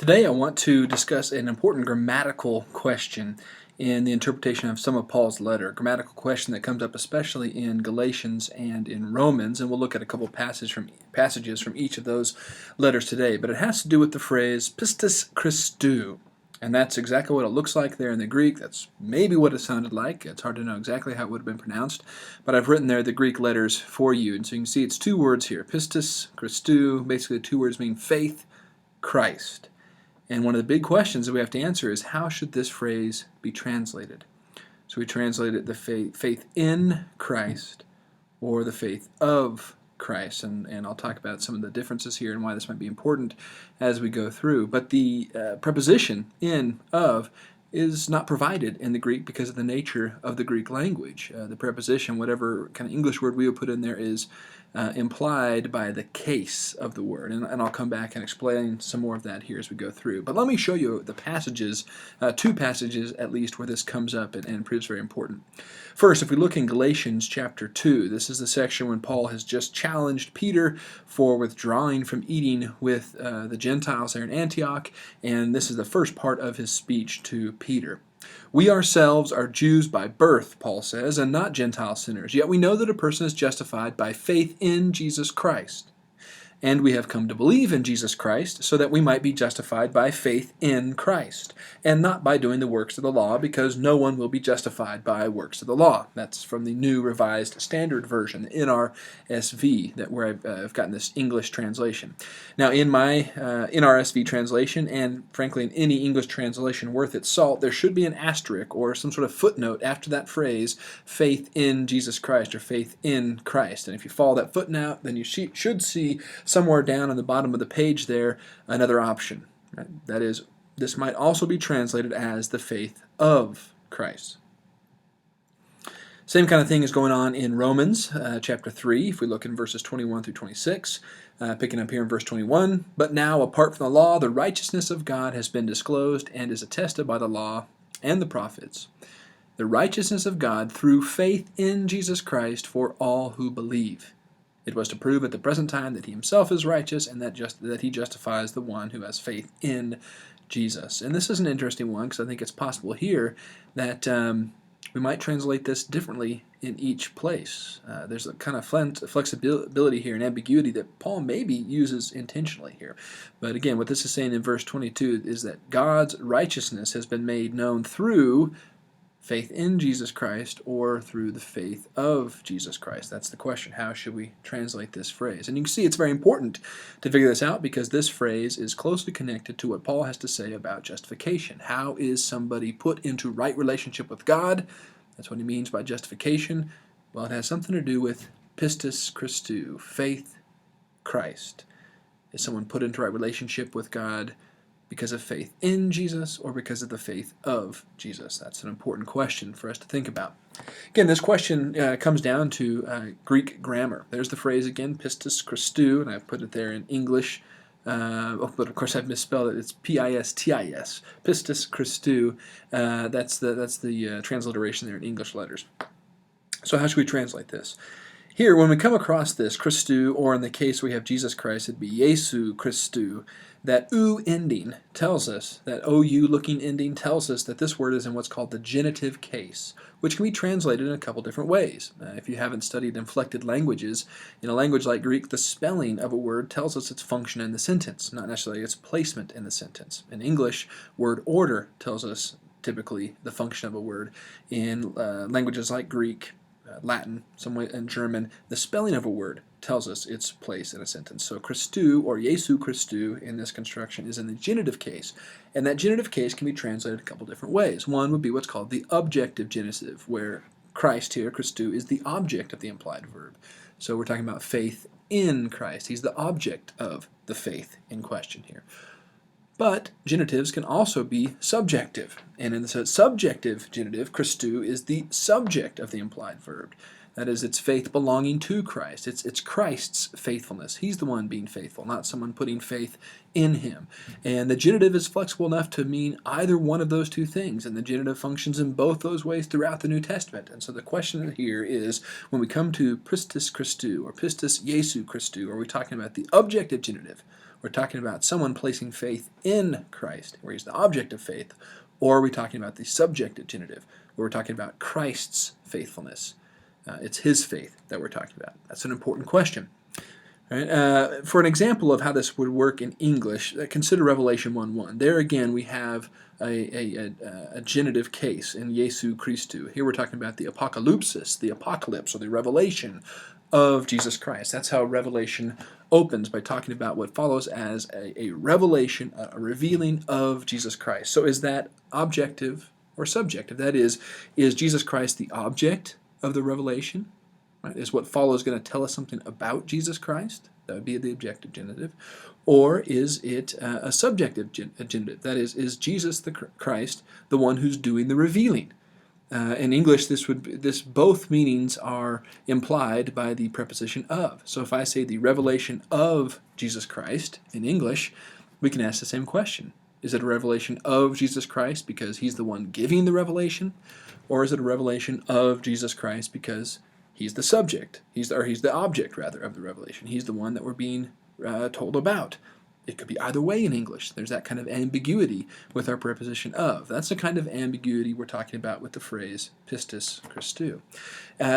Today I want to discuss an important grammatical question in the interpretation of some of Paul's letter. A grammatical question that comes up especially in Galatians and in Romans, and we'll look at a couple passages from each of those letters today. But it has to do with the phrase Pistis, Christou. And that's exactly what it looks like there in the Greek. That's maybe what it sounded like. It's hard to know exactly how it would have been pronounced. But I've written there the Greek letters for you. And so you can see it's two words here. Pistis, Christou. Basically the two words mean faith, Christ. And one of the big questions that we have to answer is how should this phrase be translated? So we translate it the faith in Christ or the faith of Christ. And I'll talk about some of the differences here and why this might be important as we go through. But the preposition in, of, is not provided in the Greek because of the nature of the Greek language. The preposition, whatever kind of English word we would put in there, is implied by the case of the word. And I'll come back and explain some more of that here as we go through. But let me show you the passages, two passages at least, where this comes up and proves very important. First, if we look in Galatians chapter 2, this is the section when Paul has just challenged Peter for withdrawing from eating with the Gentiles there in Antioch, and this is the first part of his speech to Peter. We ourselves are Jews by birth, Paul says, and not Gentile sinners, yet we know that a person is justified by faith in Jesus Christ. And we have come to believe in Jesus Christ so that we might be justified by faith in Christ, and not by doing the works of the law, because no one will be justified by works of the law. That's from the New Revised Standard Version, the NRSV, where I've gotten this English translation. Now, in my NRSV translation, and frankly in any English translation worth its salt, there should be an asterisk or some sort of footnote after that phrase, faith in Jesus Christ, or faith in Christ. And if you follow that footnote, then you should see somewhere down on the bottom of the page there another option. Right? That is, this might also be translated as the faith of Christ. Same kind of thing is going on in Romans chapter 3, if we look in verses 21 through 26, picking up here in verse 21. But now, apart from the law, the righteousness of God has been disclosed and is attested by the law and the prophets. The righteousness of God through faith in Jesus Christ for all who believe. It was to prove at the present time that he himself is righteous and that he justifies the one who has faith in Jesus. And this is an interesting one because I think it's possible here that we might translate this differently in each place. There's a kind of flexibility here and ambiguity that Paul maybe uses intentionally here. But again, what this is saying in verse 22 is that God's righteousness has been made known through faith in Jesus Christ or through the faith of Jesus Christ. That's the question. How should we translate this phrase? And you can see it's very important to figure this out because this phrase is closely connected to what Paul has to say about justification. How is somebody put into right relationship with God? That's what he means by justification. Well, it has something to do with pistis Christou, faith, Christ. Is someone put into right relationship with God because of faith in Jesus or because of the faith of Jesus? That's an important question for us to think about. Again, this question comes down to Greek grammar. There's the phrase again, pistis Christou, and I've put it there in English. But of course I've misspelled it. It's P-I-S-T-I-S. Pistis Christou. That's the transliteration there in English letters. So how should we translate this? Here, when we come across this, Christou, or in the case we have Jesus Christ, it'd be Jesu Christou, that ou ending tells us, that ou looking ending tells us that this word is in what's called the genitive case, which can be translated in a couple different ways. If you haven't studied inflected languages, in a language like Greek, the spelling of a word tells us its function in the sentence, not necessarily its placement in the sentence. In English, word order tells us typically the function of a word. In languages like Greek, Latin, and German, the spelling of a word tells us its place in a sentence. So Christou, or Jesu Christou, in this construction is in the genitive case, and that genitive case can be translated a couple different ways. One would be what's called the objective genitive, where Christ here, Christou, is the object of the implied verb. So we're talking about faith in Christ. He's the object of the faith in question here. But genitives can also be subjective. And in the subjective genitive, Christou is the subject of the implied verb. That is, it's faith belonging to Christ. It's Christ's faithfulness. He's the one being faithful, not someone putting faith in him. And the genitive is flexible enough to mean either one of those two things. And the genitive functions in both those ways throughout the New Testament. And so the question here is, when we come to pistis Christou or pistis Jesu Christou, are we talking about the objective genitive? we're talking about someone placing faith in Christ, where he's the object of faith, or are we talking about the subjective genitive, where we're talking about Christ's faithfulness? It's his faith that we're talking about. That's an important question. Right? For an example of how this would work in English, consider Revelation 1:1. There again we have a genitive case in Jesu Christou. Here we're talking about the apocalypsis, the apocalypse, or the revelation of Jesus Christ. That's how Revelation opens, by talking about what follows as a revelation, a revealing of Jesus Christ. So is that objective or subjective? That is Jesus Christ the object of the revelation? Right? Is what follows going to tell us something about Jesus Christ? That would be the objective genitive. Or is it a subjective genitive? That is Jesus the Christ the one who's doing the revealing? In English, this both meanings are implied by the preposition of. So if I say the revelation of Jesus Christ in English, we can ask the same question. Is it a revelation of Jesus Christ because he's the one giving the revelation? Or is it a revelation of Jesus Christ because he's the subject, he's the object, rather, of the revelation? He's the one that we're being told about. It could be either way in English. There's that kind of ambiguity with our preposition of. That's the kind of ambiguity we're talking about with the phrase Pistis, Christou.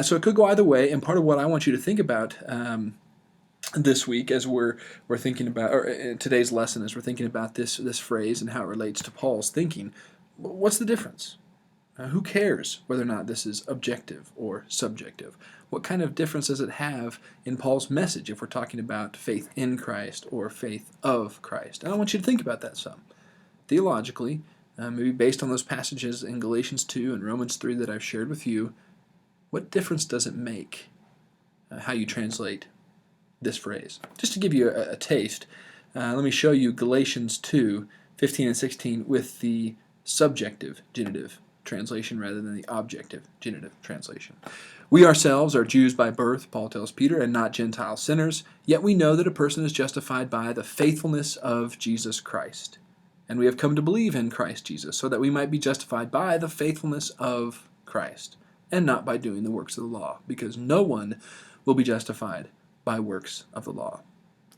So it could go either way, and part of what I want you to think about this week, as we're thinking about, or in today's lesson, as we're thinking about this phrase and how it relates to Paul's thinking, what's the difference? Who cares whether or not this is objective or subjective? What kind of difference does it have in Paul's message if we're talking about faith in Christ or faith of Christ? And I want you to think about that some. Theologically, maybe based on those passages in Galatians 2 and Romans 3 that I've shared with you, what difference does it make how you translate this phrase? Just to give you a taste, let me show you Galatians 2, 15 and 16 with the subjective genitive translation rather than the objective genitive translation. We ourselves are Jews by birth, Paul tells Peter, and not Gentile sinners, yet we know that a person is justified by the faithfulness of Jesus Christ. And we have come to believe in Christ Jesus, so that we might be justified by the faithfulness of Christ, and not by doing the works of the law, because no one will be justified by works of the law.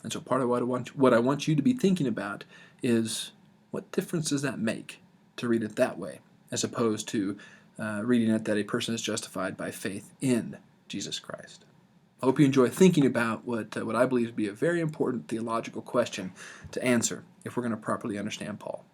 And so part of what I want you to be thinking about is, what difference does that make to read it that way, as opposed to reading it that a person is justified by faith in Jesus Christ? I hope you enjoy thinking about what I believe to be a very important theological question to answer if we're going to properly understand Paul.